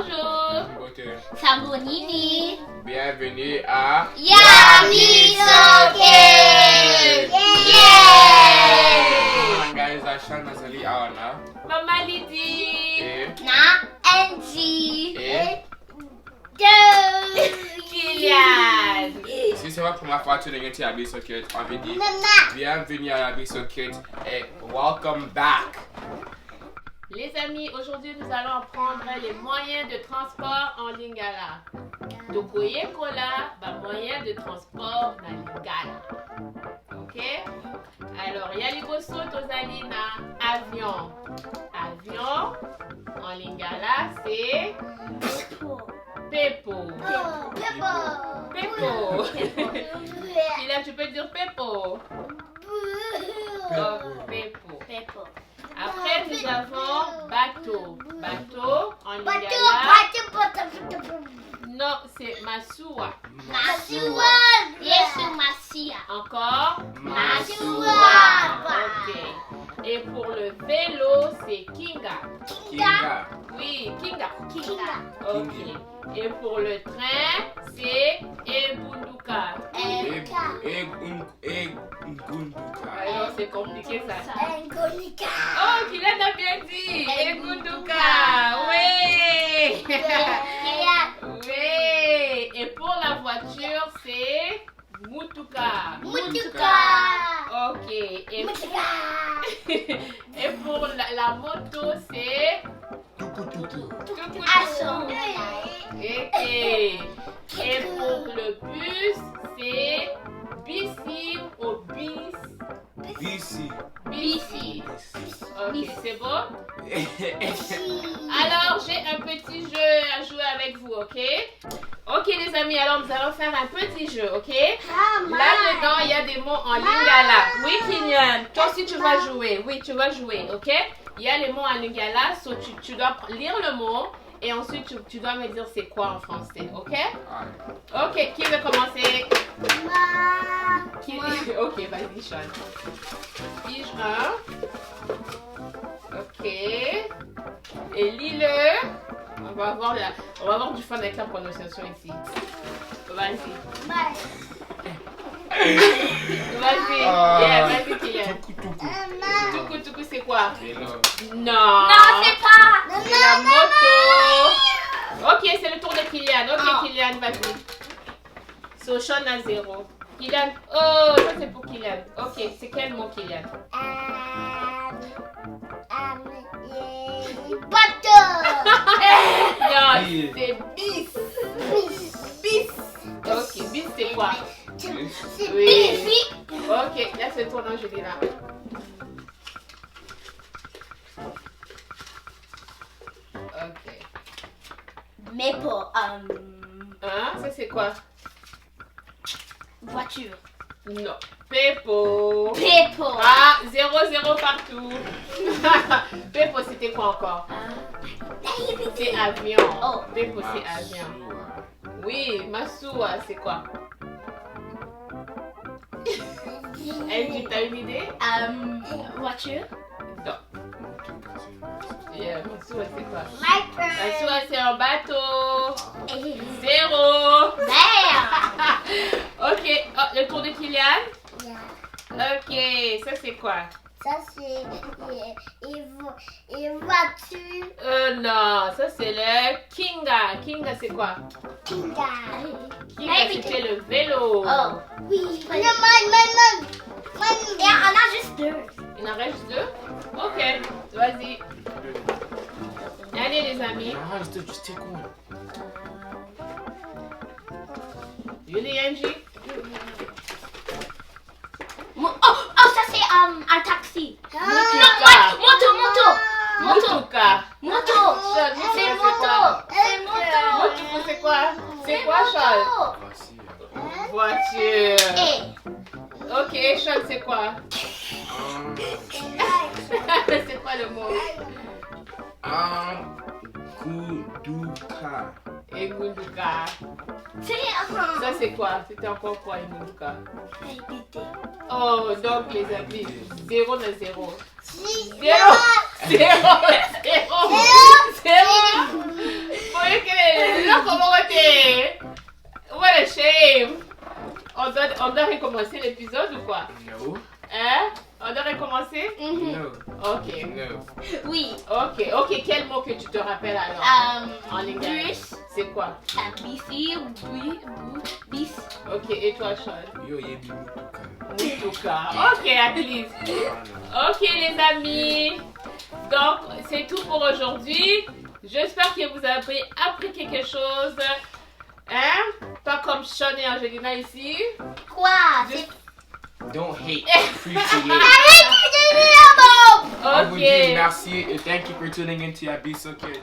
Bonjour. Sambonini. Bienvenue à Yabisoke. Come on guys, Ashan Nazali Awana. Maman Lydie. Et Na Angie. Et Kylian. si c'est votre première fois que tu es à Yabisoke, on veut dire bienvenue à Yabisoke et welcome back. Les amis, aujourd'hui nous allons apprendre les moyens de transport en Lingala. Tokoye kola, moyen de transport en Lingala. Ok? Alors, il y a les bosso tozali na avion. Avion en Lingala, c'est Pepo. Pepo. Kylian, tu peux dire Pepo. Pepo. Après, nous avons bateau. Bateau en Lingala. Non, c'est Masua. Encore Masua. Ok. Et pour le vélo, c'est Kinga. Kinga. Oui, Kinga. Ok. Et pour le train, c'est Ebunduka. Egunduka. Alors, c'est compliqué ça. Oh, Kylian a bien dit. Egunduka. Oui. Oui. Et pour la voiture, c'est Mutuka. Ok. Et pour la moto, c'est Tukutuku. Ok. Et pour le bus, c'est Bisi ou Bisi. Bisi. Ok, c'est bon? Alors, j'ai un petit jeu à jouer avec vous, ok? Ok les amis, alors nous allons faire un petit jeu, ok? Là-dedans, il y a des mots en lingala. Oui, Kylian, toi aussi tu vas jouer. Oui, tu vas jouer, ok? Il y a les mots en lingala, so tu dois lire le mot et ensuite tu dois me dire c'est quoi en français, ok? Ok, qui veut commencer? Ok, vas-y, Sean. Pige 1. Ok. Et lis-le. On va avoir du fun avec la prononciation ici. Vas-y. Vas-y. Yeah, vas-y, Kylian. Tukutuku, c'est quoi? Non. c'est pas. C'est la moto. Ok, c'est le tour de Kylian. Ok, Kylian, vas-y. So, Sean a 0. Kylian. Oh, ça c'est pour Kylian. Ok, c'est quel mot, Kylian? Non, c'est bis. Ok, bis c'est quoi? Oui. Ok, là c'est ton nom, je dis là. Ok. Mais pour Hein, ça c'est quoi? voiture. Non. Pepo. Ah. Ah, 0-0 partout. Pepo, c'était quoi encore? C'est avion. Oh. Pepo, c'est avion. Oui, Masua, c'est quoi? Angie, t'as une idée? Voiture. Non. Yeah, Masua, c'est quoi? Masua, c'est un bateau. 0. Ok, oh, le tour de Kylian. Ok, ça c'est quoi? Ça c'est une voiture. Non, ça c'est le Kinga. Kinga c'est quoi? Kinga. Kinga c'était le vélo. Oh. Oui. Non, et on a juste 2. Il en reste 2? Ok, vas-y. Allez les amis. Just take one. Julie, Angie. Oh, ça c'est un taxi. Mutuka. Moto. Sean, C'est Mutuka, moto. c'est quoi? C'est quoi, Sean? Voiture. Ok, Sean, c'est quoi? C'est quoi le mot? Kuduka. Egunduka. Ça c'est quoi? C'était encore quoi, Egunduka? Oh, donc les amis, 0 de 0. 0. 0. 0. 0. Comment t'es? What a shame. On doit recommencer l'épisode ou quoi? No. Hein? On doit recommencer? No. Ok. No. Oui. Ok, quel mot que tu te rappelles alors? En lingala. Bus. C'est quoi? Bici. Bis. Ok, et toi, Sean? Yo, ye bi mutuka. Mutuka. Ok, at least. Ok, les amis. Donc, c'est tout pour aujourd'hui. J'espère que vous avez appris quelque chose. Hein? Pas comme Sean et Angelina ici. Quoi? Don't hate. Appreciate. Arrête de dire, Bob! I would Ok. give merci and thank you for tuning into Yabiso Kids.